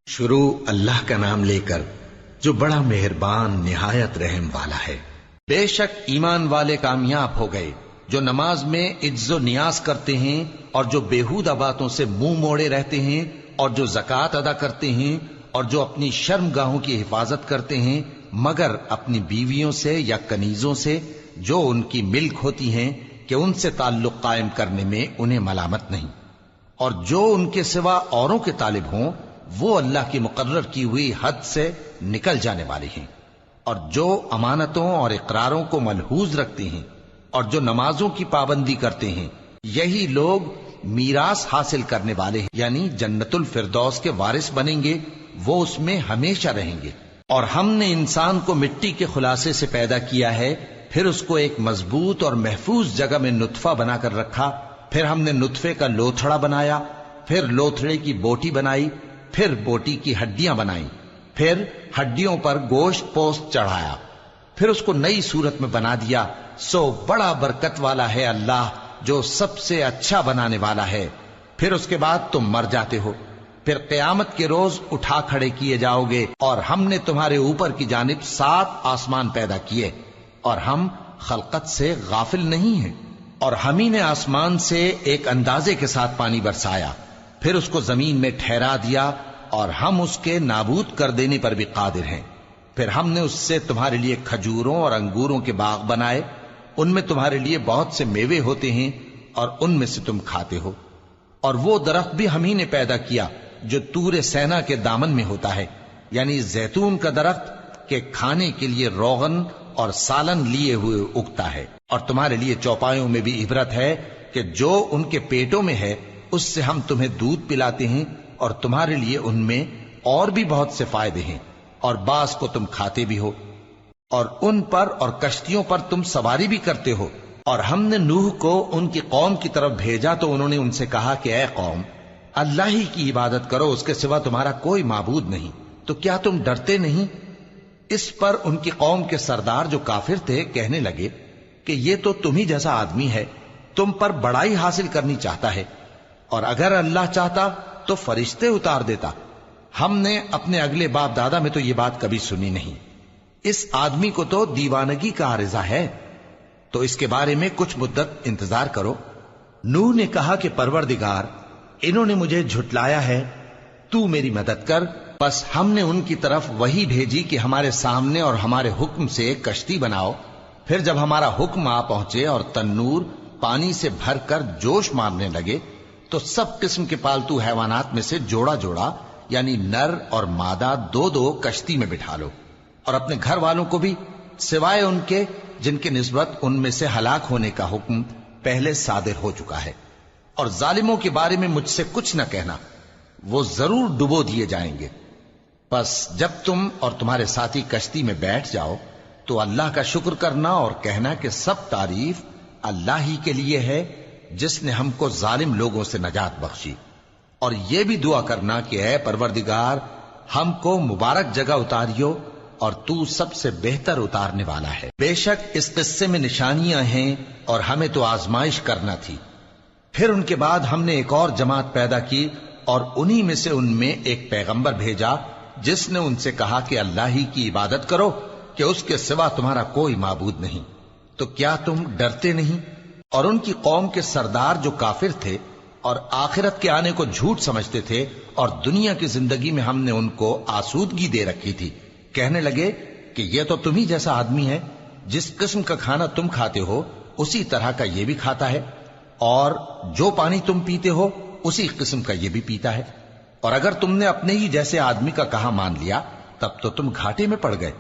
شروع اللہ کا نام لے کر جو بڑا مہربان نہایت رحم والا ہے۔ بے شک ایمان والے کامیاب ہو گئے جو نماز میں عجز و نیاز کرتے ہیں اور جو بیہودہ باتوں سے منہ موڑے رہتے ہیں اور جو زکوٰۃ ادا کرتے ہیں اور جو اپنی شرم گاہوں کی حفاظت کرتے ہیں مگر اپنی بیویوں سے یا کنیزوں سے جو ان کی ملک ہوتی ہیں کہ ان سے تعلق قائم کرنے میں انہیں ملامت نہیں، اور جو ان کے سوا اوروں کے طالب ہوں وہ اللہ کی مقرر کی ہوئی حد سے نکل جانے والے ہیں، اور جو امانتوں اور اقراروں کو ملحوظ رکھتے ہیں اور جو نمازوں کی پابندی کرتے ہیں یہی لوگ میراث حاصل کرنے والے ہیں، یعنی جنت الفردوس کے وارث بنیں گے، وہ اس میں ہمیشہ رہیں گے۔ اور ہم نے انسان کو مٹی کے خلاصے سے پیدا کیا ہے، پھر اس کو ایک مضبوط اور محفوظ جگہ میں نطفہ بنا کر رکھا، پھر ہم نے نطفے کا لوتھڑا بنایا، پھر لوتھڑے کی بوٹی بنائی، پھر بوٹی کی ہڈیاں بنائیں، پھر ہڈیوں پر گوشت پوست چڑھایا، پھر اس کو نئی صورت میں بنا دیا۔ سو بڑا برکت والا ہے اللہ جو سب سے اچھا بنانے والا ہے۔ پھر اس کے بعد تم مر جاتے ہو، پھر قیامت کے روز اٹھا کھڑے کیے جاؤ گے، اور ہم نے تمہارے اوپر کی جانب 7 آسمان پیدا کیے، اور ہم خلقت سے غافل نہیں ہیں۔ اور ہم ہی نے آسمان سے ایک اندازے کے ساتھ پانی برسایا، پھر اس کو زمین میں ٹھہرا دیا، اور ہم اس کے نابود کر دینے پر بھی قادر ہیں۔ پھر ہم نے اس سے تمہارے لیے کھجوروں اور انگوروں کے باغ بنائے، ان میں تمہارے لیے بہت سے میوے ہوتے ہیں اور ان میں سے تم کھاتے ہو۔ اور وہ درخت بھی ہم ہی نے پیدا کیا جو طور سینا کے دامن میں ہوتا ہے، یعنی زیتون کا درخت کہ کھانے کے لیے روغن اور سالن لیے ہوئے اگتا ہے۔ اور تمہارے لیے چوپایوں میں بھی عبرت ہے کہ جو ان کے پیٹوں میں ہے اس سے ہم تمہیں دودھ پلاتے ہیں، اور تمہارے لیے ان میں اور بھی بہت سے فائدے ہیں، اور بعض کو تم کھاتے بھی ہو، اور ان پر اور کشتیوں پر تم سواری بھی کرتے ہو۔ اور ہم نے نوح کو ان کی قوم کی طرف بھیجا تو انہوں نے ان سے کہا کہ اے قوم، اللہ ہی کی عبادت کرو، اس کے سوا تمہارا کوئی معبود نہیں، تو کیا تم ڈرتے نہیں؟ اس پر ان کی قوم کے سردار جو کافر تھے کہنے لگے کہ یہ تو تم ہی جیسا آدمی ہے، تم پر بڑائی حاصل کرنی چاہتا ہے، اور اگر اللہ چاہتا تو فرشتے اتار دیتا۔ ہم نے اپنے اگلے باپ دادا میں تو یہ بات کبھی سنی نہیں، اس آدمی کو تو دیوانگی کا عارضہ ہے، تو اس کے بارے میں کچھ مدت انتظار کرو۔ نوح نے کہا کہ پروردگار، انہوں نے مجھے جھٹلایا ہے، تو میری مدد کر۔ بس ہم نے ان کی طرف وحی بھیجی کہ ہمارے سامنے اور ہمارے حکم سے ایک کشتی بناؤ، پھر جب ہمارا حکم آ پہنچے اور تنور پانی سے بھر کر جوش مارنے لگے تو سب قسم کے پالتو حیوانات میں سے جوڑا جوڑا یعنی نر اور مادہ 2 کشتی میں بٹھا لو، اور اپنے گھر والوں کو بھی سوائے ان کے جن کے نسبت ان میں سے ہلاک ہونے کا حکم پہلے صادر ہو چکا ہے۔ اور ظالموں کے بارے میں مجھ سے کچھ نہ کہنا، وہ ضرور ڈبو دیے جائیں گے۔ بس جب تم اور تمہارے ساتھی کشتی میں بیٹھ جاؤ تو اللہ کا شکر کرنا اور کہنا کہ سب تعریف اللہ ہی کے لیے ہے جس نے ہم کو ظالم لوگوں سے نجات بخشی۔ اور یہ بھی دعا کرنا کہ اے پروردگار، ہم کو مبارک جگہ اتاریو، اور تو سب سے بہتر اتارنے والا ہے۔ بے شک اس قصے میں نشانیاں ہیں اور ہمیں تو آزمائش کرنا تھی۔ پھر ان کے بعد ہم نے ایک اور جماعت پیدا کی، اور انہی میں سے ان میں ایک پیغمبر بھیجا جس نے ان سے کہا کہ اللہ ہی کی عبادت کرو کہ اس کے سوا تمہارا کوئی معبود نہیں، تو کیا تم ڈرتے نہیں؟ اور ان کی قوم کے سردار جو کافر تھے اور آخرت کے آنے کو جھوٹ سمجھتے تھے، اور دنیا کی زندگی میں ہم نے ان کو آسودگی دے رکھی تھی، کہنے لگے کہ یہ تو تم ہی جیسا آدمی ہے، جس قسم کا کھانا تم کھاتے ہو اسی طرح کا یہ بھی کھاتا ہے، اور جو پانی تم پیتے ہو اسی قسم کا یہ بھی پیتا ہے، اور اگر تم نے اپنے ہی جیسے آدمی کا کہا مان لیا تب تو تم گھاٹے میں پڑ گئے۔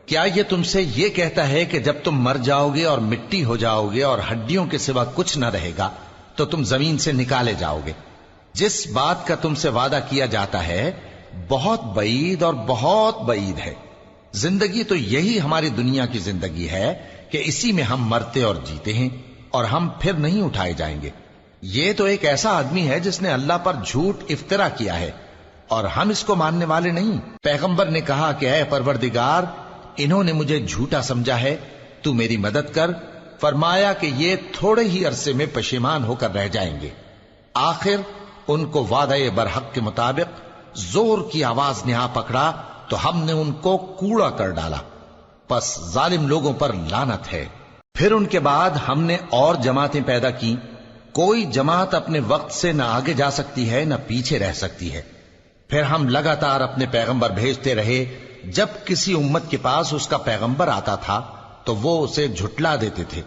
کیا یہ تم سے یہ کہتا ہے کہ جب تم مر جاؤ گے اور مٹی ہو جاؤ گے اور ہڈیوں کے سوا کچھ نہ رہے گا تو تم زمین سے نکالے جاؤ گے؟ جس بات کا تم سے وعدہ کیا جاتا ہے بہت بعید اور بہت بعید ہے۔ زندگی تو یہی ہماری دنیا کی زندگی ہے کہ اسی میں ہم مرتے اور جیتے ہیں، اور ہم پھر نہیں اٹھائے جائیں گے۔ یہ تو ایک ایسا آدمی ہے جس نے اللہ پر جھوٹ افطرا کیا ہے، اور ہم اس کو ماننے والے نہیں۔ پیغمبر نے کہا کہ اے پروردگار، انہوں نے مجھے جھوٹا سمجھا ہے، تو میری مدد کر۔ فرمایا کہ یہ تھوڑے ہی عرصے میں پشیمان ہو کر رہ جائیں گے، آخر ان کو وعدہ برحق کے مطابق زور کی آواز نے آ پکڑا تو ہم نے ان کو کوڑا کر ڈالا، پس ظالم لوگوں پر لعنت ہے۔ پھر ان کے بعد ہم نے اور جماعتیں پیدا کی، کوئی جماعت اپنے وقت سے نہ آگے جا سکتی ہے نہ پیچھے رہ سکتی ہے۔ پھر ہم لگاتار اپنے پیغمبر بھیجتے رہے، جب کسی امت کے پاس اس کا پیغمبر آتا تھا تو وہ اسے جھٹلا دیتے تھے،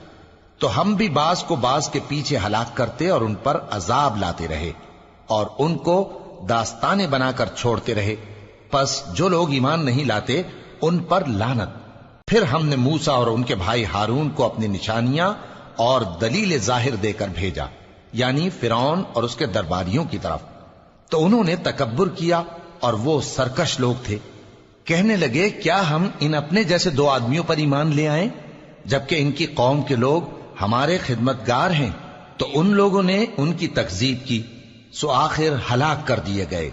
تو ہم بھی بعض کو بعض کے پیچھے ہلاک کرتے اور ان پر عذاب لاتے رہے اور ان کو داستانیں بنا کر چھوڑتے رہے۔ پس جو لوگ ایمان نہیں لاتے ان پر لعنت۔ پھر ہم نے موسیٰ اور ان کے بھائی ہارون کو اپنی نشانیاں اور دلیل ظاہر دے کر بھیجا، یعنی فرعون اور اس کے درباریوں کی طرف، تو انہوں نے تکبر کیا اور وہ سرکش لوگ تھے۔ کہنے لگے کیا ہم ان اپنے جیسے دو آدمیوں پر ایمان لے آئیں جبکہ ان کی قوم کے لوگ ہمارے خدمتگار ہیں؟ تو ان لوگوں نے ان کی تکذیب کی، سو آخر ہلاک کر دیے گئے۔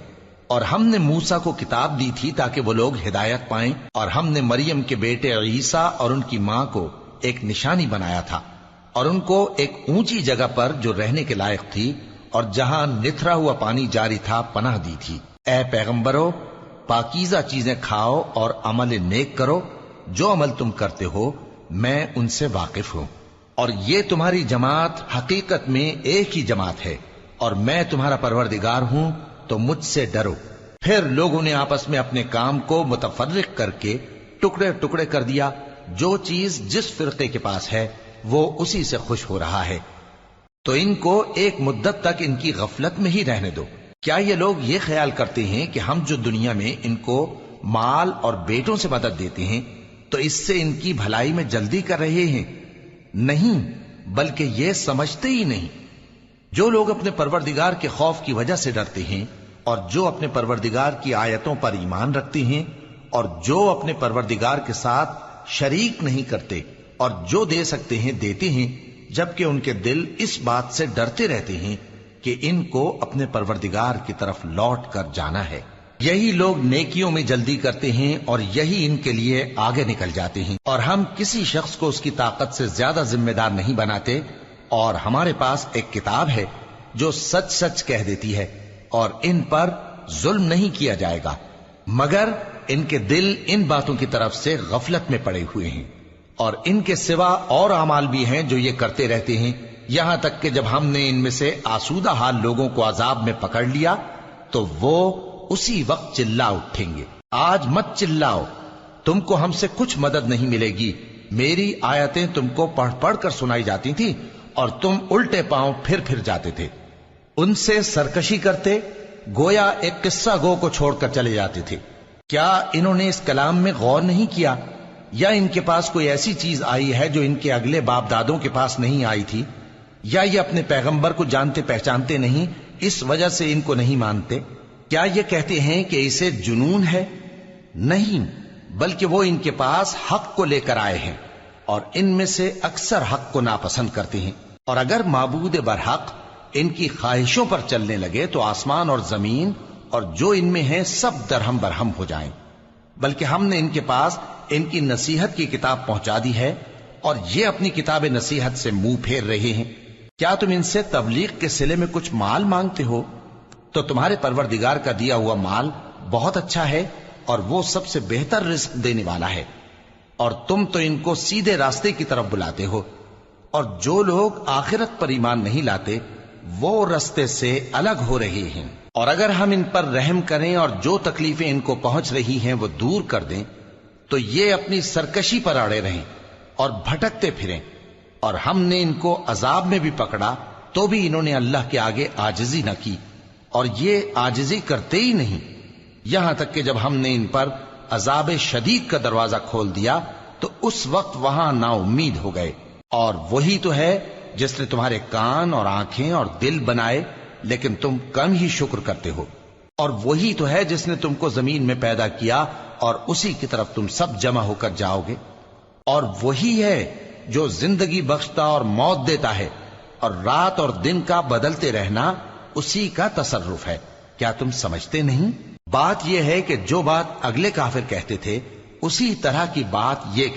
اور ہم نے موسیٰ کو کتاب دی تھی تاکہ وہ لوگ ہدایت پائیں، اور ہم نے مریم کے بیٹے عیسیٰ اور ان کی ماں کو ایک نشانی بنایا تھا اور ان کو ایک اونچی جگہ پر جو رہنے کے لائق تھی اور جہاں نتھرا ہوا پانی جاری تھا پناہ دی تھی۔ اے پیغمبرو، پاکیزہ چیزیں کھاؤ اور عمل نیک کرو، جو عمل تم کرتے ہو میں ان سے واقف ہوں، اور یہ تمہاری جماعت حقیقت میں ایک ہی جماعت ہے، اور میں تمہارا پروردگار ہوں، تو مجھ سے ڈرو۔ پھر لوگوں نے آپس میں اپنے کام کو متفرق کر کے ٹکڑے ٹکڑے کر دیا، جو چیز جس فرقے کے پاس ہے وہ اسی سے خوش ہو رہا ہے، تو ان کو ایک مدت تک ان کی غفلت میں ہی رہنے دو۔ کیا یہ لوگ یہ خیال کرتے ہیں کہ ہم جو دنیا میں ان کو مال اور بیٹوں سے مدد دیتے ہیں تو اس سے ان کی بھلائی میں جلدی کر رہے ہیں؟ نہیں، بلکہ یہ سمجھتے ہی نہیں۔ جو لوگ اپنے پروردگار کے خوف کی وجہ سے ڈرتے ہیں اور جو اپنے پروردگار کی آیتوں پر ایمان رکھتے ہیں اور جو اپنے پروردگار کے ساتھ شریک نہیں کرتے اور جو دے سکتے ہیں دیتے ہیں، جبکہ ان کے دل اس بات سے ڈرتے رہتے ہیں کہ ان کو اپنے پروردگار کی طرف لوٹ کر جانا ہے، یہی لوگ نیکیوں میں جلدی کرتے ہیں اور یہی ان کے لیے آگے نکل جاتے ہیں۔ اور ہم کسی شخص کو اس کی طاقت سے زیادہ ذمہ دار نہیں بناتے، اور ہمارے پاس ایک کتاب ہے جو سچ سچ کہہ دیتی ہے، اور ان پر ظلم نہیں کیا جائے گا، مگر ان کے دل ان باتوں کی طرف سے غفلت میں پڑے ہوئے ہیں۔ اور ان کے سوا اور اعمال بھی ہیں جو یہ کرتے رہتے ہیں، یہاں تک کہ جب ہم نے ان میں سے آسودہ حال لوگوں کو عذاب میں پکڑ لیا تو وہ اسی وقت چلا اٹھیں گے۔ آج مت چلاؤ، تم کو ہم سے کچھ مدد نہیں ملے گی، میری آیتیں تم کو پڑھ پڑھ کر سنائی جاتی تھی اور تم الٹے پاؤں پھر جاتے تھے۔ ان سے سرکشی کرتے، گویا ایک قصہ گو کو چھوڑ کر چلے جاتے تھے۔ کیا انہوں نے اس کلام میں غور نہیں کیا، یا ان کے پاس کوئی ایسی چیز آئی ہے جو ان کے اگلے باپ دادوں کے پاس نہیں آئی تھی، یا یہ اپنے پیغمبر کو جانتے پہچانتے نہیں اس وجہ سے ان کو نہیں مانتے؟ کیا یہ کہتے ہیں کہ اسے جنون ہے؟ نہیں، بلکہ وہ ان کے پاس حق کو لے کر آئے ہیں، اور ان میں سے اکثر حق کو ناپسند کرتے ہیں۔ اور اگر معبود برحق ان کی خواہشوں پر چلنے لگے تو آسمان اور زمین اور جو ان میں ہیں سب درہم برہم ہو جائیں۔ بلکہ ہم نے ان کے پاس ان کی نصیحت کی کتاب پہنچا دی ہے، اور یہ اپنی کتاب نصیحت سے منہ پھیر رہے ہیں۔ کیا تم ان سے تبلیغ کے صلے میں کچھ مال مانگتے ہو؟ تو تمہارے پروردگار کا دیا ہوا مال بہت اچھا ہے، اور وہ سب سے بہتر رزق دینے والا ہے، اور تم تو ان کو سیدھے راستے کی طرف بلاتے ہو۔ اور جو لوگ آخرت پر ایمان نہیں لاتے وہ راستے سے الگ ہو رہے ہیں۔ اور اگر ہم ان پر رحم کریں اور جو تکلیفیں ان کو پہنچ رہی ہیں وہ دور کر دیں تو یہ اپنی سرکشی پر اڑے رہیں اور بھٹکتے پھریں، اور ہم نے ان کو عذاب میں بھی پکڑا تو بھی انہوں نے اللہ کے آگے عاجزی نہ کی، اور یہ عاجزی کرتے ہی نہیں، یہاں تک کہ جب ہم نے ان پر عذاب شدید کا دروازہ کھول دیا تو اس وقت وہاں نا امید ہو گئے۔ اور وہی تو ہے جس نے تمہارے کان اور آنکھیں اور دل بنائے، لیکن تم کم ہی شکر کرتے ہو۔ اور وہی تو ہے جس نے تم کو زمین میں پیدا کیا اور اسی کی طرف تم سب جمع ہو کر جاؤ گے۔ اور وہی ہے جو زندگی بخشتا اور موت دیتا ہے، اور رات اور دن کا بدلتے رہنا اسی کا تصرف ہے۔ کیا تم سمجھتے نہیں؟ بات یہ ہے کہ جو بات اگلے کافر کہتے تھے اسی طرح کی بات یہ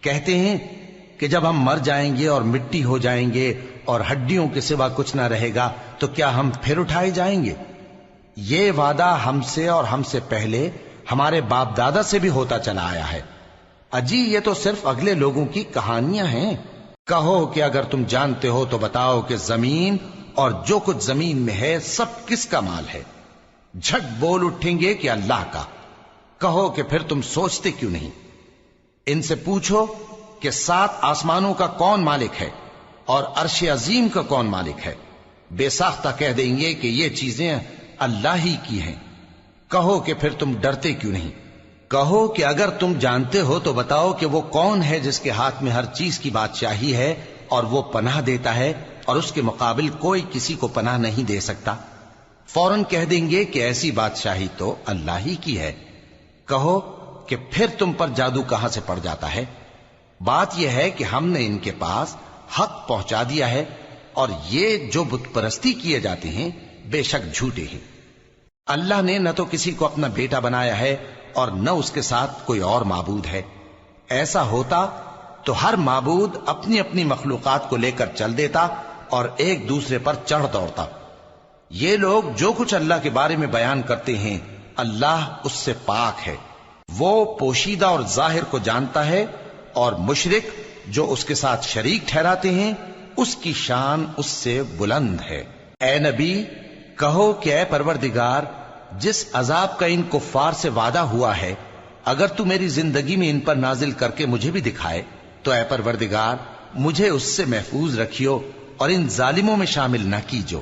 کہتے ہیں کہ جب ہم مر جائیں گے اور مٹی ہو جائیں گے اور ہڈیوں کے سوا کچھ نہ رہے گا تو کیا ہم پھر اٹھائے جائیں گے؟ یہ وعدہ ہم سے اور ہم سے پہلے ہمارے باپ دادا سے بھی ہوتا چلا آیا ہے۔ اجی یہ تو صرف اگلے لوگوں کی کہانیاں ہیں۔ کہو کہ اگر تم جانتے ہو تو بتاؤ کہ زمین اور جو کچھ زمین میں ہے سب کس کا مال ہے؟ جھٹ بول اٹھیں گے کہ اللہ کا۔ کہو کہ پھر تم سوچتے کیوں نہیں؟ ان سے پوچھو کہ 7 آسمانوں کا کون مالک ہے اور عرش عظیم کا کون مالک ہے؟ بے ساختہ کہہ دیں گے کہ یہ چیزیں اللہ ہی کی ہیں۔ کہو کہ پھر تم ڈرتے کیوں نہیں؟ کہو کہ اگر تم جانتے ہو تو بتاؤ کہ وہ کون ہے جس کے ہاتھ میں ہر چیز کی بادشاہی ہے اور وہ پناہ دیتا ہے اور اس کے مقابل کوئی کسی کو پناہ نہیں دے سکتا؟ فوراً کہہ دیں گے کہ ایسی بادشاہی تو اللہ ہی کی ہے۔ کہو کہ پھر تم پر جادو کہاں سے پڑ جاتا ہے؟ بات یہ ہے کہ ہم نے ان کے پاس حق پہنچا دیا ہے اور یہ جو بت پرستی کیے جاتے ہیں بے شک جھوٹے ہیں۔ اللہ نے نہ تو کسی کو اپنا بیٹا بنایا ہے اور نہ اس کے ساتھ کوئی اور معبود ہے۔ ایسا ہوتا تو ہر معبود اپنی اپنی مخلوقات کو لے کر چل دیتا اور ایک دوسرے پر چڑھ دوڑتا۔ یہ لوگ جو کچھ اللہ کے بارے میں بیان کرتے ہیں اللہ اس سے پاک ہے، وہ پوشیدہ اور ظاہر کو جانتا ہے، اور مشرک جو اس کے ساتھ شریک ٹھہراتے ہیں اس کی شان اس سے بلند ہے۔ اے نبی کہو کہ اے پروردگار، جس عذاب کا ان کفار سے وعدہ ہوا ہے اگر تو میری زندگی میں ان پر نازل کر کے مجھے بھی دکھائے تو اے پروردگار مجھے اس سے محفوظ رکھیو اور ان ظالموں میں شامل نہ کیجو،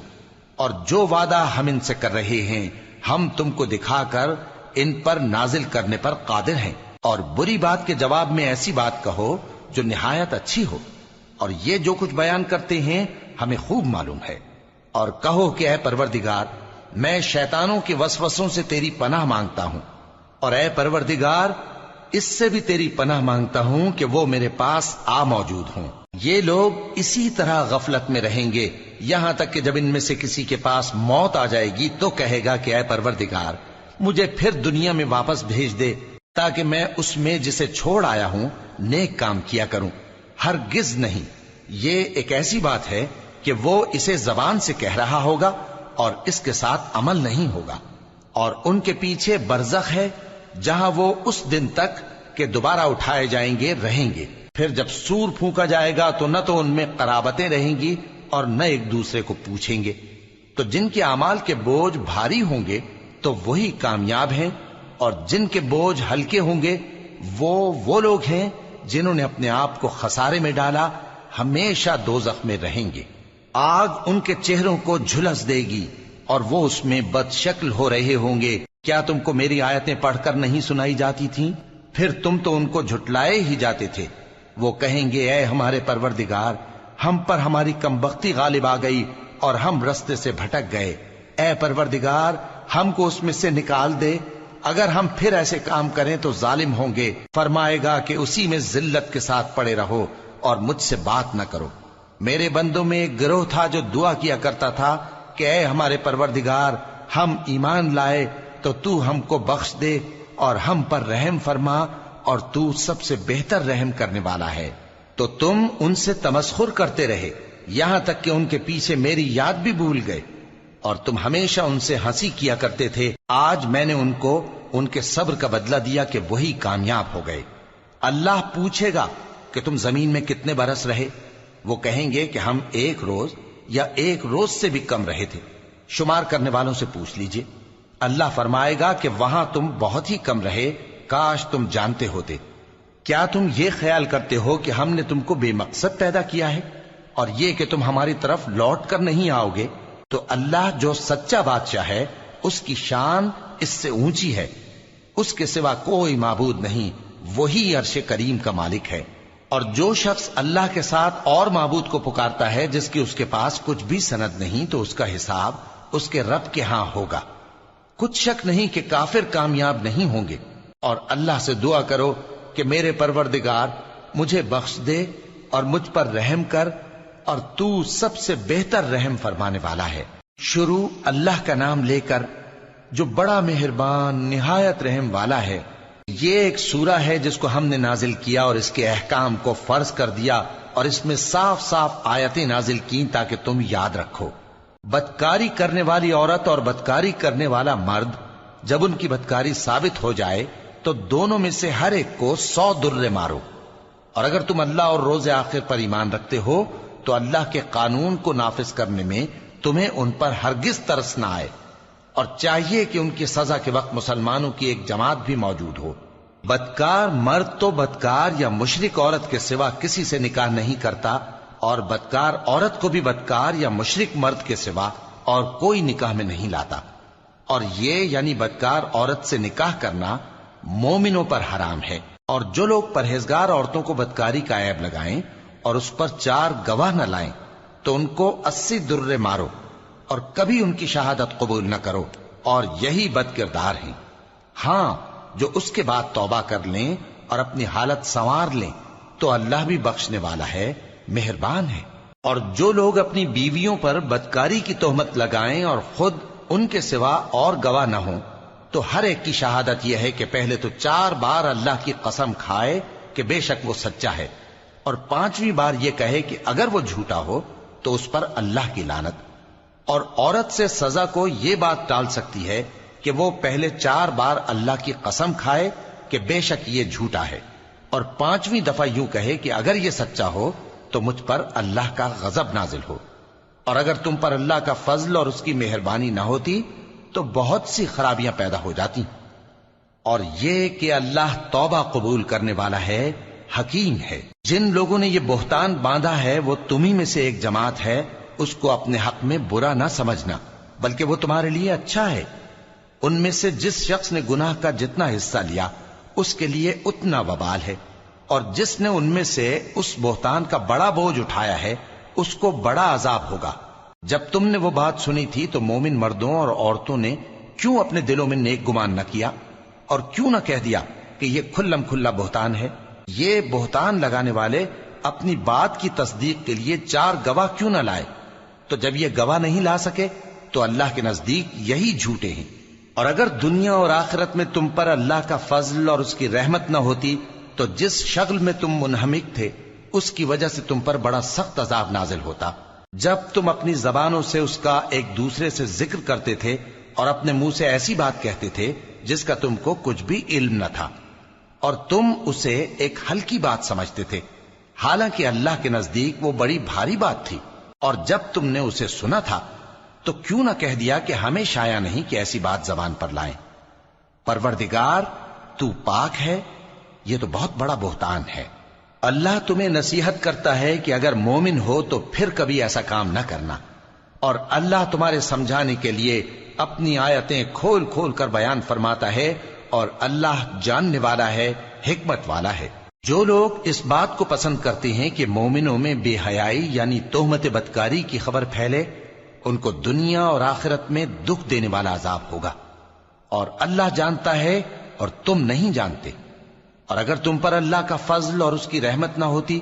اور جو وعدہ ہم ان سے کر رہے ہیں ہم تم کو دکھا کر ان پر نازل کرنے پر قادر ہیں۔ اور بری بات کے جواب میں ایسی بات کہو جو نہایت اچھی ہو، اور یہ جو کچھ بیان کرتے ہیں ہمیں خوب معلوم ہے۔ اور کہو کہ اے پروردگار میں شیطانوں کے وسوسوں سے تیری پناہ مانگتا ہوں، اور اے پروردگار اس سے بھی تیری پناہ مانگتا ہوں کہ وہ میرے پاس آ موجود ہوں۔ یہ لوگ اسی طرح غفلت میں رہیں گے یہاں تک کہ جب ان میں سے کسی کے پاس موت آ جائے گی تو کہے گا کہ اے پروردگار مجھے پھر دنیا میں واپس بھیج دے تاکہ میں اس میں جسے چھوڑ آیا ہوں نیک کام کیا کروں۔ ہرگز نہیں، یہ ایک ایسی بات ہے کہ وہ اسے زبان سے کہہ رہا ہوگا اور اس کے ساتھ عمل نہیں ہوگا۔ اور ان کے پیچھے برزخ ہے جہاں وہ اس دن تک کہ دوبارہ اٹھائے جائیں گے رہیں گے۔ پھر جب سور پھونکا جائے گا تو نہ تو ان میں قرابتیں رہیں گی اور نہ ایک دوسرے کو پوچھیں گے۔ تو جن کے اعمال کے بوجھ بھاری ہوں گے تو وہی کامیاب ہیں، اور جن کے بوجھ ہلکے ہوں گے وہ لوگ ہیں جنہوں نے اپنے آپ کو خسارے میں ڈالا، ہمیشہ دوزخ میں رہیں گے۔ آگ ان کے چہروں کو جھلس دے گی اور وہ اس میں بد شکل ہو رہے ہوں گے۔ کیا تم کو میری آیتیں پڑھ کر نہیں سنائی جاتی تھیں؟ پھر تم تو ان کو جھٹلائے ہی جاتے تھے۔ وہ کہیں گے اے ہمارے پروردگار ہم پر ہماری کمبختی غالب آ گئی اور ہم رستے سے بھٹک گئے، اے پروردگار ہم کو اس میں سے نکال دے، اگر ہم پھر ایسے کام کریں تو ظالم ہوں گے۔ فرمائے گا کہ اسی میں ذلت کے ساتھ پڑے رہو اور مجھ سے بات نہ کرو۔ میرے بندوں میں ایک گروہ تھا جو دعا کیا کرتا تھا کہ اے ہمارے پروردگار ہم ایمان لائے تو تو ہم کو بخش دے اور ہم پر رحم فرما، اور تو سب سے بہتر رحم کرنے والا ہے۔ تو تم ان سے تمسخر کرتے رہے یہاں تک کہ ان کے پیچھے میری یاد بھی بھول گئے، اور تم ہمیشہ ان سے ہنسی کیا کرتے تھے۔ آج میں نے ان کو ان کے صبر کا بدلہ دیا کہ وہی کامیاب ہو گئے۔ اللہ پوچھے گا کہ تم زمین میں کتنے برس رہے؟ وہ کہیں گے کہ ہم 1 روز یا 1 روز سے بھی کم رہے تھے، شمار کرنے والوں سے پوچھ لیجئے۔ اللہ فرمائے گا کہ وہاں تم بہت ہی کم رہے، کاش تم جانتے ہوتے۔ کیا تم یہ خیال کرتے ہو کہ ہم نے تم کو بے مقصد پیدا کیا ہے اور یہ کہ تم ہماری طرف لوٹ کر نہیں آؤ گے؟ تو اللہ جو سچا بادشاہ ہے اس کی شان اس سے اونچی ہے، اس کے سوا کوئی معبود نہیں، وہی عرش کریم کا مالک ہے۔ اور جو شخص اللہ کے ساتھ اور معبود کو پکارتا ہے جس کی اس کے پاس کچھ بھی سند نہیں تو اس کا حساب اس کے رب کے ہاں ہوگا۔ کچھ شک نہیں کہ کافر کامیاب نہیں ہوں گے۔ اور اللہ سے دعا کرو کہ میرے پروردگار مجھے بخش دے اور مجھ پر رحم کر، اور تو سب سے بہتر رحم فرمانے والا ہے۔ شروع اللہ کا نام لے کر جو بڑا مہربان نہایت رحم والا ہے۔ یہ ایک سورہ ہے جس کو ہم نے نازل کیا اور اس کے احکام کو فرض کر دیا، اور اس میں صاف صاف آیتیں نازل کی تاکہ تم یاد رکھو۔ بدکاری کرنے والی عورت اور بدکاری کرنے والا مرد جب ان کی بدکاری ثابت ہو جائے تو دونوں میں سے ہر ایک کو 100 درے مارو. اور اگر تم اللہ اور روز آخر پر ایمان رکھتے ہو تو اللہ کے قانون کو نافذ کرنے میں تمہیں ان پر ہرگز ترس نہ آئے، اور چاہیے کہ ان کی سزا کے وقت مسلمانوں کی ایک جماعت بھی موجود ہو. بدکار مرد تو بدکار یا مشرک عورت کے سوا کسی سے نکاح نہیں کرتا، اور بدکار عورت کو بھی بدکار یا مشرک مرد کے سوا اور کوئی نکاح میں نہیں لاتا. اور یہ یعنی بدکار عورت سے نکاح کرنا مومنوں پر حرام ہے. اور جو لوگ پرہیزگار عورتوں کو بدکاری کا عیب لگائیں اور اس پر 4 گواہ نہ لائیں تو ان کو 80 درے مارو، اور کبھی ان کی شہادت قبول نہ کرو، اور یہی بد کردار ہیں. ہاں، جو اس کے بعد توبہ کر لیں اور اپنی حالت سنوار لیں تو اللہ بھی بخشنے والا ہے، مہربان ہے. اور جو لوگ اپنی بیویوں پر بدکاری کی تہمت لگائیں اور خود ان کے سوا اور گواہ نہ ہوں تو ہر ایک کی شہادت یہ ہے کہ پہلے تو 4 بار اللہ کی قسم کھائے کہ بے شک وہ سچا ہے، اور 5ویں بار یہ کہے کہ اگر وہ جھوٹا ہو تو اس پر اللہ کی لعنت. اور عورت سے سزا کو یہ بات ٹال سکتی ہے کہ وہ پہلے 4 بار اللہ کی قسم کھائے کہ بے شک یہ جھوٹا ہے، اور 5ویں دفعہ یوں کہے کہ اگر یہ سچا ہو تو مجھ پر اللہ کا غضب نازل ہو. اور اگر تم پر اللہ کا فضل اور اس کی مہربانی نہ ہوتی تو بہت سی خرابیاں پیدا ہو جاتی. اور یہ کہ اللہ توبہ قبول کرنے والا ہے، حکیم ہے. جن لوگوں نے یہ بہتان باندھا ہے وہ تمہیں میں سے ایک جماعت ہے، اس کو اپنے حق میں برا نہ سمجھنا، بلکہ وہ تمہارے لیے اچھا ہے. ان میں سے جس شخص نے گناہ کا جتنا حصہ لیا اس کے لیے اتنا وبال ہے، اور جس نے ان میں سے اس بہتان کا بڑا بوجھ اٹھایا ہے اس کو بڑا عذاب ہوگا. جب تم نے وہ بات سنی تھی تو مومن مردوں اور عورتوں نے کیوں اپنے دلوں میں نیک گمان نہ کیا، اور کیوں نہ کہہ دیا کہ یہ کھلم کھلا بہتان ہے؟ یہ بہتان لگانے والے اپنی بات کی تصدیق کے لیے 4 گواہ کیوں نہ لائے؟ تو جب یہ گواہ نہیں لا سکے تو اللہ کے نزدیک یہی جھوٹے ہیں. اور اگر دنیا اور آخرت میں تم پر اللہ کا فضل اور اس کی رحمت نہ ہوتی تو جس شغل میں تم منہمک تھے اس کی وجہ سے تم پر بڑا سخت عذاب نازل ہوتا. جب تم اپنی زبانوں سے اس کا ایک دوسرے سے ذکر کرتے تھے اور اپنے منہ سے ایسی بات کہتے تھے جس کا تم کو کچھ بھی علم نہ تھا، اور تم اسے ایک ہلکی بات سمجھتے تھے، حالانکہ اللہ کے نزدیک وہ بڑی بھاری بات تھی. اور جب تم نے اسے سنا تھا تو کیوں نہ کہہ دیا کہ ہمیں شایع نہیں کہ ایسی بات زبان پر لائیں. پروردگار تو پاک ہے، یہ تو بہت بڑا بہتان ہے. اللہ تمہیں نصیحت کرتا ہے کہ اگر مومن ہو تو پھر کبھی ایسا کام نہ کرنا، اور اللہ تمہارے سمجھانے کے لیے اپنی آیتیں کھول کھول کر بیان فرماتا ہے، اور اللہ جاننے والا ہے، حکمت والا ہے. جو لوگ اس بات کو پسند کرتے ہیں کہ مومنوں میں بے حیائی یعنی تہمت بدکاری کی خبر پھیلے، ان کو دنیا اور آخرت میں دکھ دینے والا عذاب ہوگا. اور اللہ جانتا ہے اور تم نہیں جانتے. اور اگر تم پر اللہ کا فضل اور اس کی رحمت نہ ہوتی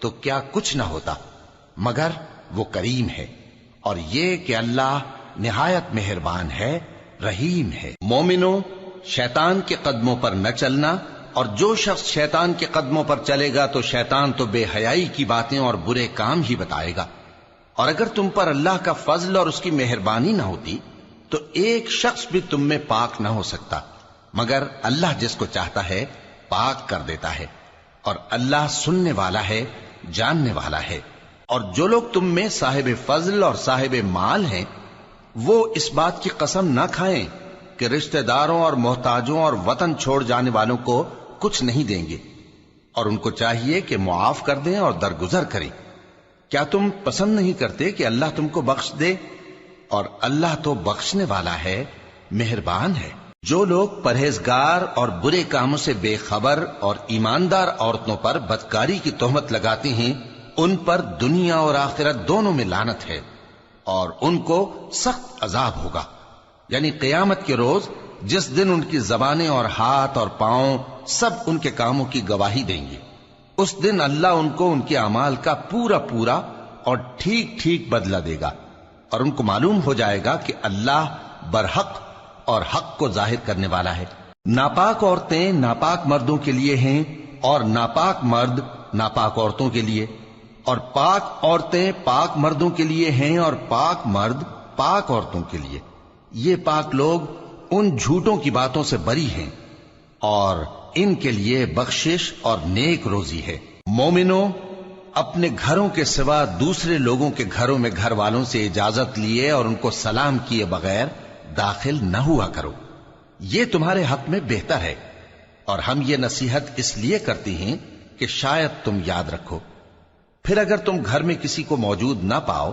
تو کیا کچھ نہ ہوتا، مگر وہ کریم ہے. اور یہ کہ اللہ نہایت مہربان ہے، رحیم ہے. مومنوں، شیطان کے قدموں پر نہ چلنا، اور جو شخص شیطان کے قدموں پر چلے گا تو شیطان تو بے حیائی کی باتیں اور برے کام ہی بتائے گا. اور اگر تم پر اللہ کا فضل اور اس کی مہربانی نہ ہوتی تو ایک شخص بھی تم میں پاک نہ ہو سکتا، مگر اللہ جس کو چاہتا ہے پاک کر دیتا ہے. اور اللہ سننے والا ہے، جاننے والا ہے. اور جو لوگ تم میں صاحب فضل اور صاحب مال ہیں وہ اس بات کی قسم نہ کھائیں کہ رشتہ داروں اور محتاجوں اور وطن چھوڑ جانے والوں کو کچھ نہیں دیں گے، اور ان کو چاہیے کہ معاف کر دیں اور درگزر کریں. کیا تم پسند نہیں کرتے کہ اللہ تم کو بخش دے؟ اور اللہ تو بخشنے والا ہے، مہربان ہے. جو لوگ پرہیزگار اور برے کاموں سے بے خبر اور ایماندار عورتوں پر بدکاری کی تہمت لگاتے ہیں ان پر دنیا اور آخرت دونوں میں لعنت ہے، اور ان کو سخت عذاب ہوگا. یعنی قیامت کے روز جس دن ان کی زبانیں اور ہاتھ اور پاؤں سب ان کے کاموں کی گواہی دیں گے، اس دن اللہ ان کو ان کے اعمال کا پورا پورا اور ٹھیک ٹھیک بدلہ دے گا، اور ان کو معلوم ہو جائے گا کہ اللہ برحق اور حق کو ظاہر کرنے والا ہے. ناپاک عورتیں ناپاک مردوں کے لیے ہیں اور ناپاک مرد ناپاک عورتوں کے لیے، اور پاک عورتیں پاک مردوں کے لیے ہیں اور پاک مرد پاک عورتوں کے لیے، یہ پاک لوگ ان جھوٹوں کی باتوں سے بری ہیں اور ان کے لیے بخشش اور نیک روزی ہے۔ مومنوں، اپنے گھروں کے سوا دوسرے لوگوں کے گھروں میں گھر والوں سے اجازت لیے اور ان کو سلام کیے بغیر داخل نہ ہوا کرو، یہ تمہارے حق میں بہتر ہے، اور ہم یہ نصیحت اس لیے کرتے ہیں کہ شاید تم یاد رکھو۔ پھر اگر تم گھر میں کسی کو موجود نہ پاؤ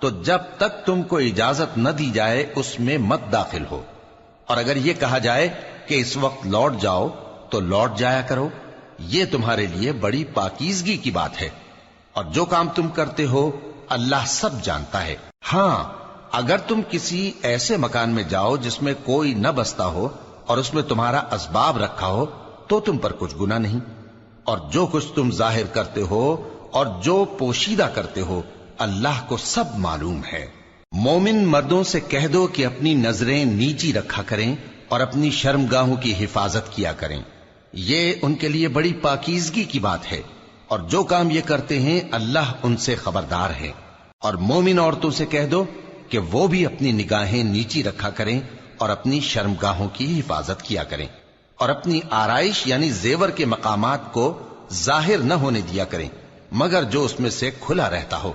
تو جب تک تم کو اجازت نہ دی جائے اس میں مت داخل ہو، اور اگر یہ کہا جائے کہ اس وقت لوٹ جاؤ تو لوٹ جایا کرو، یہ تمہارے لیے بڑی پاکیزگی کی بات ہے، اور جو کام تم کرتے ہو اللہ سب جانتا ہے۔ ہاں، اگر تم کسی ایسے مکان میں جاؤ جس میں کوئی نہ بستا ہو اور اس میں تمہارا اسباب رکھا ہو تو تم پر کچھ گناہ نہیں، اور جو کچھ تم ظاہر کرتے ہو اور جو پوشیدہ کرتے ہو اللہ کو سب معلوم ہے۔ مومن مردوں سے کہہ دو کہ اپنی نظریں نیچی رکھا کریں اور اپنی شرمگاہوں کی حفاظت کیا کریں، یہ ان کے لیے بڑی پاکیزگی کی بات ہے، اور جو کام یہ کرتے ہیں اللہ ان سے خبردار ہے۔ اور مومن عورتوں سے کہہ دو کہ وہ بھی اپنی نگاہیں نیچی رکھا کریں اور اپنی شرمگاہوں کی حفاظت کیا کریں، اور اپنی آرائش یعنی زیور کے مقامات کو ظاہر نہ ہونے دیا کریں مگر جو اس میں سے کھلا رہتا ہو،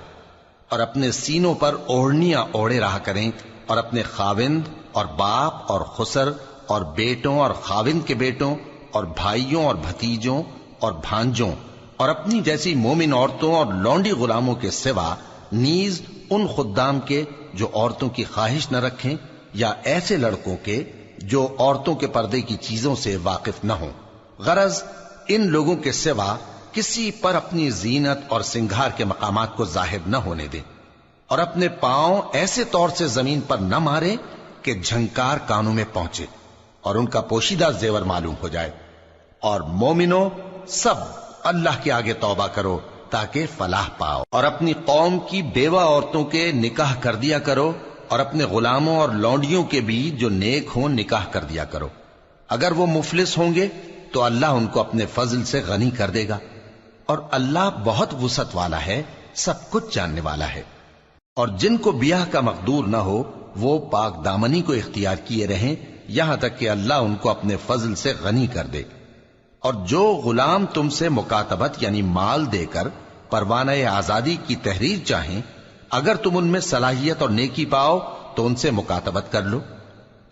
اور اپنے سینوں پر اوڑھنیاں اوڑھے رہا کریں، اور اپنے خاوند اور باپ اور خسر اور بیٹوں اور خاوند کے بیٹوں اور بھائیوں اور بھتیجوں اور بھانجوں اور اپنی جیسی مومن عورتوں اور لونڈی غلاموں کے سوا نیز ان خدام کے جو عورتوں کی خواہش نہ رکھیں، یا ایسے لڑکوں کے جو عورتوں کے پردے کی چیزوں سے واقف نہ ہوں، غرض ان لوگوں کے سوا کسی پر اپنی زینت اور سنگھار کے مقامات کو ظاہر نہ ہونے دیں، اور اپنے پاؤں ایسے طور سے زمین پر نہ مارے کہ جھنکار کانوں میں پہنچے اور ان کا پوشیدہ زیور معلوم ہو جائے۔ اور مومنوں، سب اللہ کے آگے توبہ کرو تاکہ فلاح پاؤ، اور اپنی قوم کی بیوہ عورتوں کے نکاح کر دیا کرو، اور اپنے غلاموں اور لونڈیوں کے بھی جو نیک ہوں نکاح کر دیا کرو۔ اگر وہ مفلس ہوں گے تو اللہ ان کو اپنے فضل سے غنی کر دے گا، اور اللہ بہت وسعت والا ہے، سب کچھ جاننے والا ہے۔ اور جن کو بیاہ کا مقدور نہ ہو وہ پاک دامنی کو اختیار کیے رہیں یہاں تک کہ اللہ ان کو اپنے فضل سے غنی کر دے۔ اور جو غلام تم سے مکاتبت یعنی مال دے کر پروانہ آزادی کی تحریر چاہیں، اگر تم ان میں صلاحیت اور نیکی پاؤ تو ان سے مکاتبت کر لو،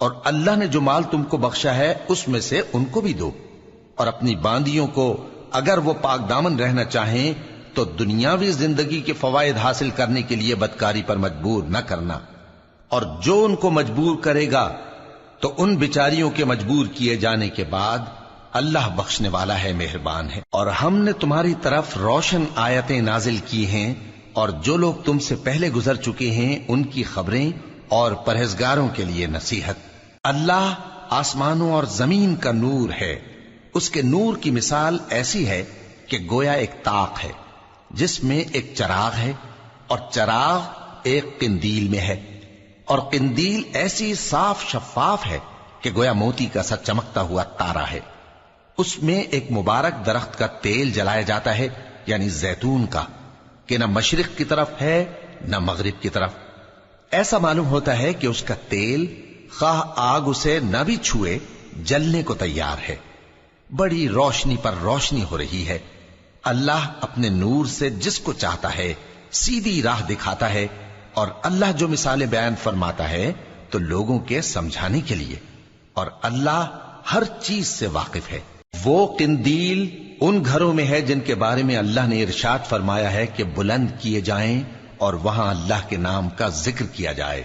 اور اللہ نے جو مال تم کو بخشا ہے اس میں سے ان کو بھی دو۔ اور اپنی باندیوں کو اگر وہ پاک دامن رہنا چاہیں تو دنیاوی زندگی کے فوائد حاصل کرنے کے لیے بدکاری پر مجبور نہ کرنا، اور جو ان کو مجبور کرے گا تو ان بیچاریوں کے مجبور کیے جانے کے بعد اللہ بخشنے والا ہے، مہربان ہے۔ اور ہم نے تمہاری طرف روشن آیتیں نازل کی ہیں، اور جو لوگ تم سے پہلے گزر چکے ہیں ان کی خبریں اور پرہیزگاروں کے لیے نصیحت۔ اللہ آسمانوں اور زمین کا نور ہے، اس کے نور کی مثال ایسی ہے کہ گویا ایک طاق ہے جس میں ایک چراغ ہے، اور چراغ ایک قندیل میں ہے، اور قندیل ایسی صاف شفاف ہے کہ گویا موتی کا سا چمکتا ہوا تارا ہے۔ اس میں ایک مبارک درخت کا تیل جلایا جاتا ہے یعنی زیتون کا، کہ نہ مشرق کی طرف ہے نہ مغرب کی طرف۔ ایسا معلوم ہوتا ہے کہ اس کا تیل خواہ آگ اسے نہ بھی چھوئے جلنے کو تیار ہے، بڑی روشنی پر روشنی ہو رہی ہے۔ اللہ اپنے نور سے جس کو چاہتا ہے سیدھی راہ دکھاتا ہے، اور اللہ جو مثالیں بیان فرماتا ہے تو لوگوں کے سمجھانے کے لیے، اور اللہ ہر چیز سے واقف ہے۔ وہ قندیل ان گھروں میں ہے جن کے بارے میں اللہ نے ارشاد فرمایا ہے کہ بلند کیے جائیں اور وہاں اللہ کے نام کا ذکر کیا جائے،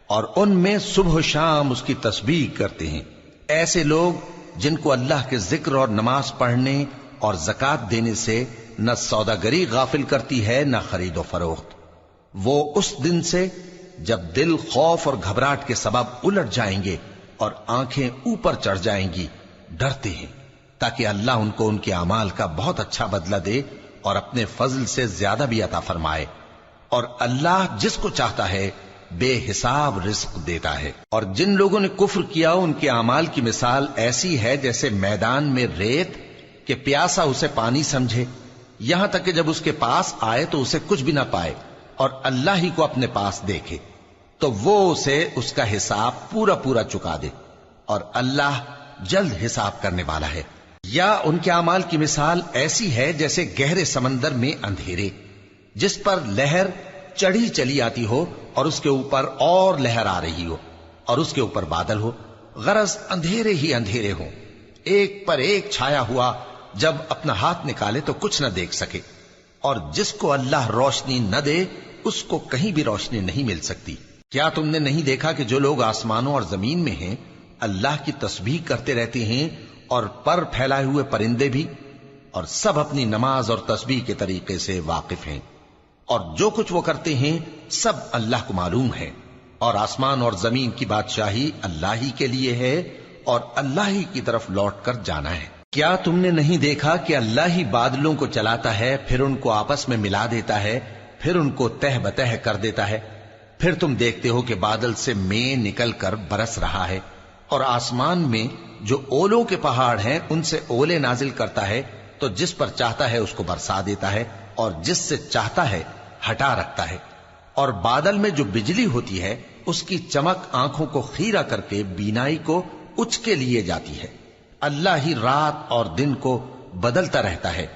اور ان میں صبح و شام اس کی تسبیح کرتے ہیں۔ ایسے لوگ جن کو اللہ کے ذکر اور نماز پڑھنے اور زکوٰۃ دینے سے نہ سوداگری غافل کرتی ہے نہ خرید و فروخت، وہ اس دن سے جب دل خوف اور گھبراہٹ کے سبب الٹ جائیں گے اور آنکھیں اوپر چڑھ جائیں گی ڈرتے ہیں، تاکہ اللہ ان کو ان کے اعمال کا بہت اچھا بدلہ دے اور اپنے فضل سے زیادہ بھی عطا فرمائے۔ اور اللہ جس کو چاہتا ہے بے حساب رزق دیتا ہے۔ اور جن لوگوں نے کفر کیا ان کے اعمال کی مثال ایسی ہے جیسے میدان میں ریت کہ پیاسا اسے پانی سمجھے، یہاں تک کہ جب اس کے پاس آئے تو اسے کچھ بھی نہ پائے اور اللہ ہی کو اپنے پاس دیکھے۔ تو وہ اسے اس کا حساب پورا پورا چکا دے، اور اللہ جلد حساب کرنے والا ہے۔ یا ان کے اعمال کی مثال ایسی ہے جیسے گہرے سمندر میں اندھیرے، جس پر لہر چڑھی چلی آتی ہو اور اس کے اوپر اور لہر آ رہی ہو، اور اس کے اوپر بادل ہو، غرض اندھیرے ہی اندھیرے ہوں، ایک پر ایک چھایا ہوا، جب اپنا ہاتھ نکالے تو کچھ نہ دیکھ سکے۔ اور جس کو اللہ روشنی نہ دے اس کو کہیں بھی روشنی نہیں مل سکتی۔ کیا تم نے نہیں دیکھا کہ جو لوگ آسمانوں اور زمین میں ہیں اللہ کی تسبیح کرتے رہتے ہیں، اور پر پھیلائے ہوئے پرندے بھی، اور سب اپنی نماز اور تسبیح کے طریقے سے واقف ہیں، اور جو کچھ وہ کرتے ہیں سب اللہ کو معلوم ہے، اور آسمان اور زمین کی بادشاہی اللہ ہی کے لیے ہے، اور اللہ ہی کی طرف لوٹ کر جانا ہے۔ کیا تم نے نہیں دیکھا کہ اللہ ہی بادلوں کو چلاتا ہے، پھر ان کو آپس میں ملا دیتا ہے، پھر ان کو تہ بتہ کر دیتا ہے، پھر تم دیکھتے ہو کہ بادل سے مے نکل کر برس رہا ہے، اور آسمان میں جو اولوں کے پہاڑ ہیں ان سے اولے نازل کرتا ہے، تو جس پر چاہتا ہے اس کو برسا دیتا ہے، اور جس سے چاہتا ہے ہٹا رکھتا ہے۔ اور بادل میں جو بجلی ہوتی ہے اس کی چمک آنکھوں کو خیرہ کر کے بینائی کو اچ کے لیے جاتی ہے۔ اللہ ہی رات اور دن کو بدلتا رہتا ہے،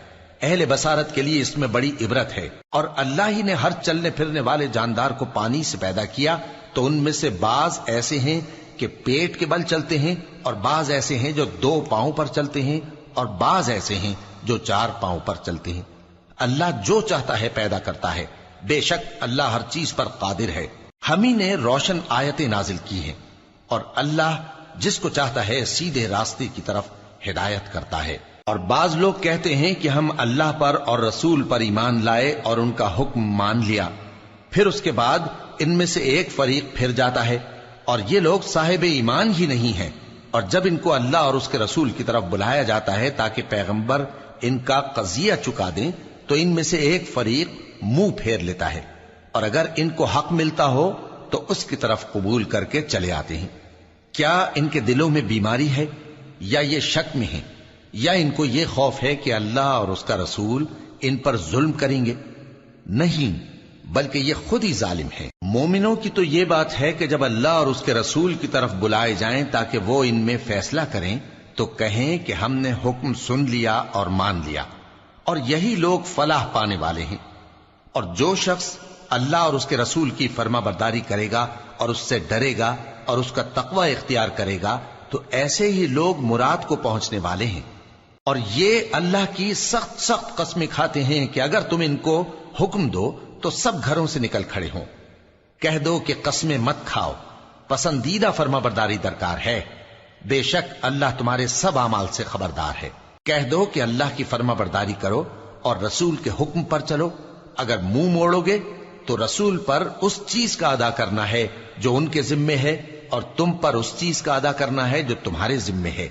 اہل بصارت کے لیے اس میں بڑی عبرت ہے۔ اور اللہ ہی نے ہر چلنے پھرنے والے جاندار کو پانی سے پیدا کیا، تو ان میں سے بعض ایسے ہیں کہ پیٹ کے بل چلتے ہیں، اور بعض ایسے ہیں جو 2 پاؤں پر چلتے ہیں، اور بعض ایسے ہیں جو 4 پاؤں پر چلتے ہیں۔ اللہ جو چاہتا ہے پیدا کرتا ہے، بے شک اللہ ہر چیز پر قادر ہے۔ ہم ہی نے روشن آیتیں نازل کی ہیں، اور اللہ جس کو چاہتا ہے سیدھے راستے کی طرف ہدایت کرتا ہے۔ اور بعض لوگ کہتے ہیں کہ ہم اللہ پر اور رسول پر ایمان لائے اور ان کا حکم مان لیا، پھر اس کے بعد ان میں سے ایک فریق پھر جاتا ہے، اور یہ لوگ صاحب ایمان ہی نہیں ہیں۔ اور جب ان کو اللہ اور اس کے رسول کی طرف بلایا جاتا ہے تاکہ پیغمبر ان کا قضیہ چکا دیں، تو ان میں سے ایک فریق منہ پھیر لیتا ہے، اور اگر ان کو حق ملتا ہو تو اس کی طرف قبول کر کے چلے آتے ہیں۔ کیا ان کے دلوں میں بیماری ہے، یا یہ شک میں ہیں، یا ان کو یہ خوف ہے کہ اللہ اور اس کا رسول ان پر ظلم کریں گے؟ نہیں، بلکہ یہ خود ہی ظالم ہے۔ مومنوں کی تو یہ بات ہے کہ جب اللہ اور اس کے رسول کی طرف بلائے جائیں تاکہ وہ ان میں فیصلہ کریں، تو کہیں کہ ہم نے حکم سن لیا اور مان لیا، اور یہی لوگ فلاح پانے والے ہیں۔ اور جو شخص اللہ اور اس کے رسول کی فرما برداری کرے گا اور اس سے ڈرے گا اور اس کا تقوی اختیار کرے گا، تو ایسے ہی لوگ مراد کو پہنچنے والے ہیں۔ اور یہ اللہ کی سخت سخت قسمیں کھاتے ہیں کہ اگر تم ان کو حکم دو تو سب گھروں سے نکل کھڑے ہوں۔ کہہ دو کہ قسمیں مت کھاؤ، پسندیدہ فرما برداری درکار ہے، بے شک اللہ تمہارے سب اعمال سے خبردار ہے۔ کہہ دو کہ اللہ کی فرما برداری کرو اور رسول کے حکم پر چلو، اگر منہ موڑو گے تو رسول پر اس چیز کا ادا کرنا ہے جو ان کے ذمے ہے، اور تم پر اس چیز کا ادا کرنا ہے جو تمہارے ذمے ہے۔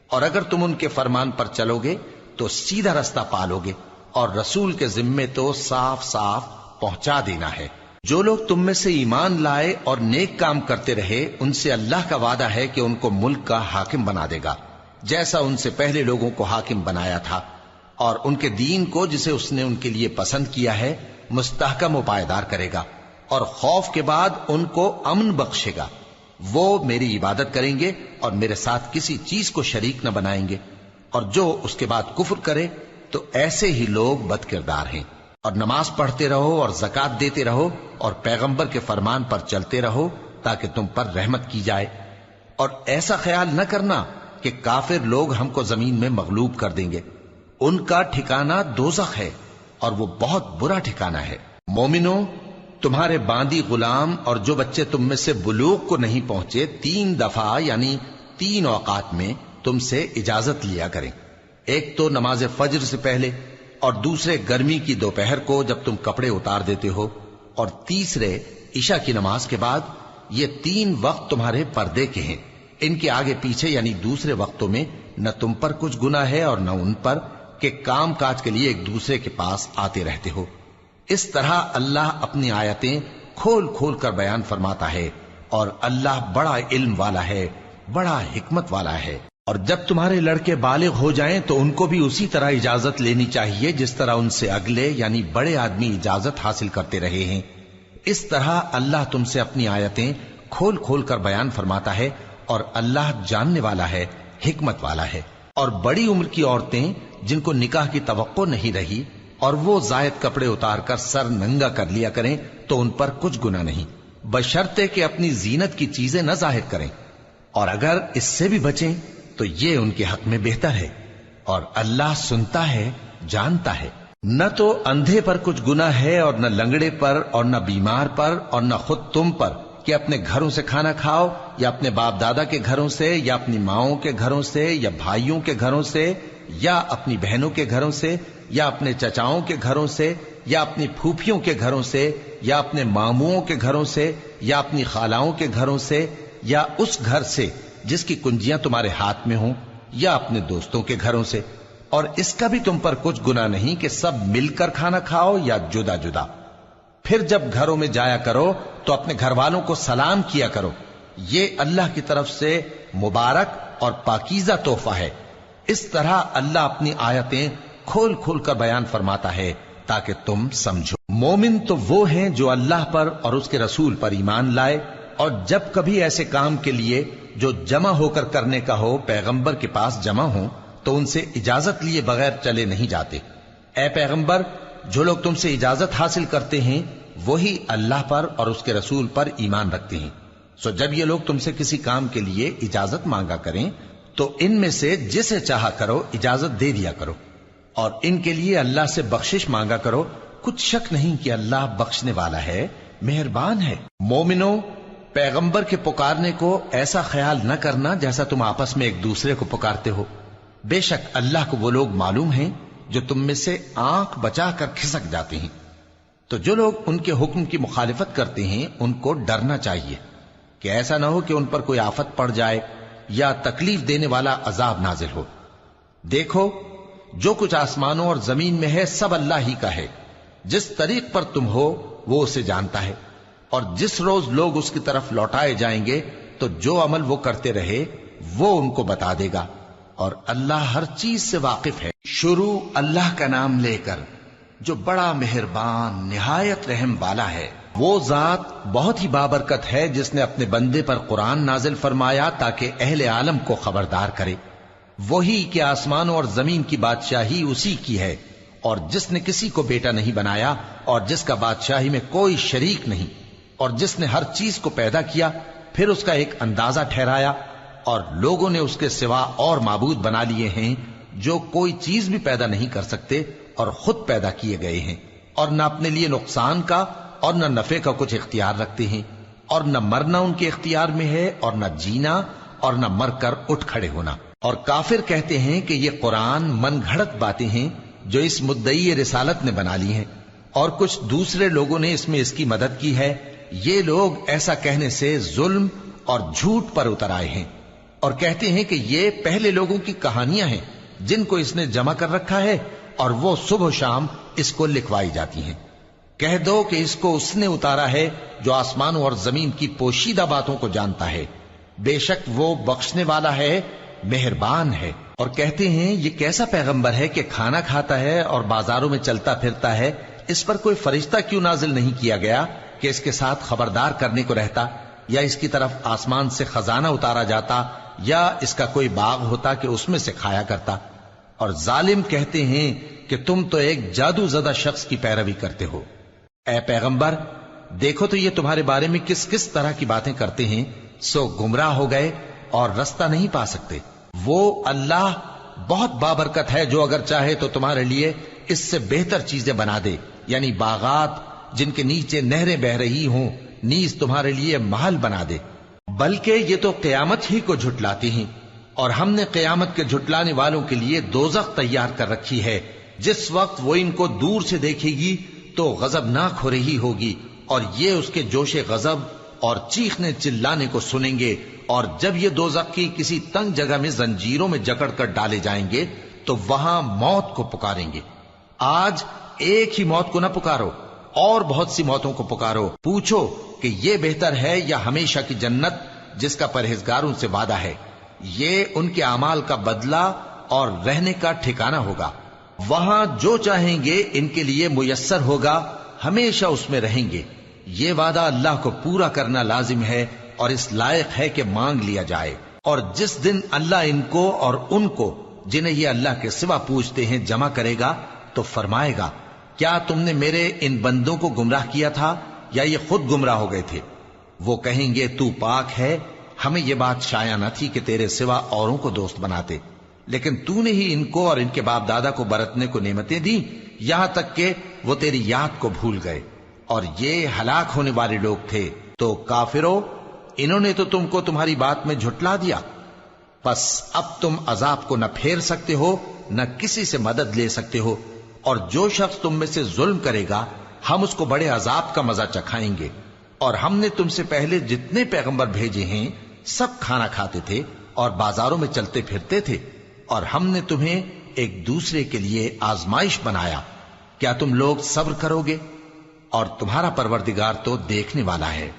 اور اگر تم ان کے فرمان پر چلو گے تو سیدھا رستہ پالو گے، اور رسول کے ذمے تو صاف صاف پہنچا دینا ہے۔ جو لوگ تم میں سے ایمان لائے اور نیک کام کرتے رہے، ان سے اللہ کا وعدہ ہے کہ ان کو ملک کا حاکم بنا دے گا، جیسا ان سے پہلے لوگوں کو حاکم بنایا تھا، اور ان کے دین کو جسے اس نے ان کے لیے پسند کیا ہے مستحکم و پائیدار کرے گا، اور خوف کے بعد ان کو امن بخشے گا۔ وہ میری عبادت کریں گے اور میرے ساتھ کسی چیز کو شریک نہ بنائیں گے، اور جو اس کے بعد کفر کرے تو ایسے ہی لوگ بد کردار ہیں۔ اور نماز پڑھتے رہو اور زکوٰۃ دیتے رہو اور پیغمبر کے فرمان پر چلتے رہو تاکہ تم پر رحمت کی جائے۔ اور ایسا خیال نہ کرنا کہ کافر لوگ ہم کو زمین میں مغلوب کر دیں گے، ان کا ٹھکانہ دوزخ ہے، اور وہ بہت برا ٹھکانہ ہے۔ مومنوں، تمہارے باندی غلام اور جو بچے تم میں سے بلوغ کو نہیں پہنچے 3 دفعہ یعنی 3 اوقات میں تم سے اجازت لیا کریں، ایک تو نماز فجر سے پہلے، اور دوسرے گرمی کی دوپہر کو جب تم کپڑے اتار دیتے ہو، اور تیسرے عشاء کی نماز کے بعد۔ یہ 3 وقت تمہارے پردے کے ہیں، ان کے آگے پیچھے یعنی دوسرے وقتوں میں نہ تم پر کچھ گناہ ہے اور نہ ان پر، کہ کام کاج کے لیے ایک دوسرے کے پاس آتے رہتے ہو۔ اس طرح اللہ اپنی آیتیں کھول کھول کر بیان فرماتا ہے، اور اللہ بڑا علم والا ہے، بڑا حکمت والا ہے۔ اور جب تمہارے لڑکے بالغ ہو جائیں تو ان کو بھی اسی طرح اجازت لینی چاہیے جس طرح ان سے اگلے یعنی بڑے آدمی اجازت حاصل کرتے رہے ہیں۔ اس طرح اللہ تم سے اپنی آیتیں کھول کھول کر بیان فرماتا ہے، اور اللہ جاننے والا ہے، حکمت والا ہے۔ اور بڑی عمر کی عورتیں جن کو نکاح کی توقع نہیں رہی اور وہ زائد کپڑے اتار کر سر ننگا کر لیا کریں تو ان پر کچھ گناہ نہیں، بشرطے کہ اپنی زینت کی چیزیں نہ ظاہر کریں، اور اگر اس سے بھی بچیں تو یہ ان کے حق میں بہتر ہے، اور اللہ سنتا ہے، جانتا ہے۔ نہ تو اندھے پر کچھ گناہ ہے اور نہ لنگڑے پر اور نہ بیمار پر اور نہ خود تم پر کہ اپنے گھروں سے کھانا کھاؤ، یا اپنے باپ دادا کے گھروں سے، یا اپنی ماؤں کے گھروں سے، یا بھائیوں کے گھروں سے، یا اپنی بہنوں کے گھروں سے، یا اپنے چچاؤں کے گھروں سے، یا اپنی پھوپھیوں کے گھروں سے، یا اپنے ماموؤں کے گھروں سے، یا اپنی خالاؤں کے گھروں سے، یا اس گھر سے جس کی کنجیاں تمہارے ہاتھ میں ہوں، یا اپنے دوستوں کے گھروں سے۔ اور اس کا بھی تم پر کچھ گناہ نہیں کہ سب مل کر کھانا کھاؤ یا جدا جدا۔ پھر جب گھروں میں جایا کرو تو اپنے گھر والوں کو سلام کیا کرو، یہ اللہ کی طرف سے مبارک اور پاکیزہ تحفہ ہے۔ اس طرح اللہ اپنی آیتیں کھول کھول کر بیان فرماتا ہے تاکہ تم سمجھو۔ مومن تو وہ ہیں جو اللہ پر اور اس کے رسول پر ایمان لائے، اور جب کبھی ایسے کام کے لیے جو جمع ہو کر کرنے کا ہو پیغمبر کے پاس جمع ہوں تو ان سے اجازت لیے بغیر چلے نہیں جاتے۔ اے پیغمبر، جو لوگ تم سے اجازت حاصل کرتے ہیں وہی اللہ پر اور اس کے رسول پر ایمان رکھتے ہیں، سو جب یہ لوگ تم سے کسی کام کے لیے اجازت مانگا کریں تو ان میں سے جسے چاہا کرو اجازت دے دیا کرو، اور ان کے لیے اللہ سے بخشش مانگا کرو، کچھ شک نہیں کہ اللہ بخشنے والا ہے، مہربان ہے۔ مومنو، پیغمبر کے پکارنے کو ایسا خیال نہ کرنا جیسا تم آپس میں ایک دوسرے کو پکارتے ہو، بے شک اللہ کو وہ لوگ معلوم ہیں جو تم میں سے آنکھ بچا کر کھسک جاتے ہیں۔ تو جو لوگ ان کے حکم کی مخالفت کرتے ہیں ان کو ڈرنا چاہیے کہ ایسا نہ ہو کہ ان پر کوئی آفت پڑ جائے یا تکلیف دینے والا عذاب نازل ہو۔ دیکھو، جو کچھ آسمانوں اور زمین میں ہے سب اللہ ہی کا ہے، جس طریق پر تم ہو وہ اسے جانتا ہے، اور جس روز لوگ اس کی طرف لوٹائے جائیں گے تو جو عمل وہ کرتے رہے وہ ان کو بتا دے گا، اور اللہ ہر چیز سے واقف ہے۔ شروع اللہ کا نام لے کر جو بڑا مہربان نہایت رحم والا ہے۔ وہ ذات بہت ہی بابرکت ہے جس نے اپنے بندے پر قرآن نازل فرمایا تاکہ اہل عالم کو خبردار کرے۔ وہی کہ آسمانوں اور زمین کی بادشاہی اسی کی ہے، اور جس نے کسی کو بیٹا نہیں بنایا اور جس کا بادشاہی میں کوئی شریک نہیں، اور جس نے ہر چیز کو پیدا کیا پھر اس کا ایک اندازہ ٹھہرایا، اور لوگوں نے اس کے سوا اور معبود بنا لیے ہیں جو کوئی چیز بھی پیدا نہیں کر سکتے اور خود پیدا کیے گئے ہیں، اور نہ اپنے لیے نقصان کا اور نہ نفع کا کچھ اختیار رکھتے ہیں، اور نہ مرنا ان کے اختیار میں ہے اور نہ جینا اور نہ مر کر اٹھ کھڑے ہونا۔ اور کافر کہتے ہیں کہ یہ قرآن من گھڑت باتیں ہیں جو اس مدعی رسالت نے بنا لی ہیں، اور کچھ دوسرے لوگوں نے اس میں اس کی مدد کی ہے۔ یہ لوگ ایسا کہنے سے ظلم اور جھوٹ پر اتر آئے ہیں، اور کہتے ہیں کہ یہ پہلے لوگوں کی کہانیاں ہیں جن کو اس نے جمع کر رکھا ہے اور وہ صبح و شام اس کو لکھوائی جاتی ہیں۔ کہہ دو کہ اس کو اس نے اتارا ہے جو آسمانوں اور زمین کی پوشیدہ باتوں کو جانتا ہے، بے شک وہ بخشنے والا ہے، مہربان ہے۔ اور کہتے ہیں یہ کیسا پیغمبر ہے کہ کھانا کھاتا ہے اور بازاروں میں چلتا پھرتا ہے، اس پر کوئی فرشتہ کیوں نازل نہیں کیا گیا کہ اس کے ساتھ خبردار کرنے کو رہتا، یا اس کی طرف آسمان سے خزانہ اتارا جاتا، یا اس کا کوئی باغ ہوتا کہ اس میں سے کھایا کرتا۔ اور ظالم کہتے ہیں کہ تم تو ایک جادو زدہ شخص کی پیروی کرتے ہو۔ اے پیغمبر، دیکھو تو یہ تمہارے بارے میں کس کس طرح کی باتیں کرتے ہیں، سو گمراہ ہو گئے اور رستہ نہیں پا سکتے۔ وہ اللہ بہت بابرکت ہے جو اگر چاہے تو تمہارے لیے اس سے بہتر چیزیں بنا دے، یعنی باغات جن کے نیچے نہریں بہ رہی ہوں، نیز تمہارے لیے محل بنا دے۔ بلکہ یہ تو قیامت ہی کو جھٹلاتی ہیں، اور ہم نے قیامت کے جھٹلانے والوں کے لیے دوزخ تیار کر رکھی ہے، جس وقت وہ ان کو دور سے دیکھے گی تو غضبناک ہو رہی ہوگی، اور یہ اس کے جوش غضب اور چیخنے چلانے کو سنیں گے، اور جب یہ دوزخ کی کسی تنگ جگہ میں زنجیروں میں جکڑ کر ڈالے جائیں گے تو وہاں موت کو پکاریں گے۔ آج ایک ہی موت کو نہ پکارو، اور بہت سی موتوں کو پکارو، پوچھو کہ یہ بہتر ہے یا ہمیشہ کی جنت جس کا پرہیزگاروں سے وعدہ ہے، یہ ان کے اعمال کا بدلہ اور رہنے کا ٹھکانہ ہوگا، وہاں جو چاہیں گے ان کے لیے میسر ہوگا، ہمیشہ اس میں رہیں گے، یہ وعدہ اللہ کو پورا کرنا لازم ہے اور اس لائق ہے کہ مانگ لیا جائے۔ اور جس دن اللہ ان کو اور ان کو جنہیں یہ اللہ کے سوا پوجتے ہیں جمع کرے گا تو فرمائے گا، کیا تم نے میرے ان بندوں کو گمراہ کیا تھا یا یہ خود گمراہ ہو گئے تھے؟ وہ کہیں گے تو پاک ہے، ہمیں یہ بات شایع نہ تھی کہ تیرے سوا اوروں کو دوست بناتے، لیکن تو نے ہی ان کو اور ان کے باپ دادا کو برتنے کو نعمتیں دیں، یہاں تک کہ وہ تیری یاد کو بھول گئے، اور یہ ہلاک ہونے والے لوگ تھے۔ تو کافرو، انہوں نے تو تم کو تمہاری بات میں جھٹلا دیا، پس اب تم عذاب کو نہ پھیر سکتے ہو نہ کسی سے مدد لے سکتے ہو، اور جو شخص تم میں سے ظلم کرے گا ہم اس کو بڑے عذاب کا مزہ چکھائیں گے۔ اور ہم نے تم سے پہلے جتنے پیغمبر بھیجے ہیں سب کھانا کھاتے تھے اور بازاروں میں چلتے پھرتے تھے، اور ہم نے تمہیں ایک دوسرے کے لیے آزمائش بنایا، کیا تم لوگ صبر کرو گے؟ اور تمہارا پروردگار تو دیکھنے والا ہے۔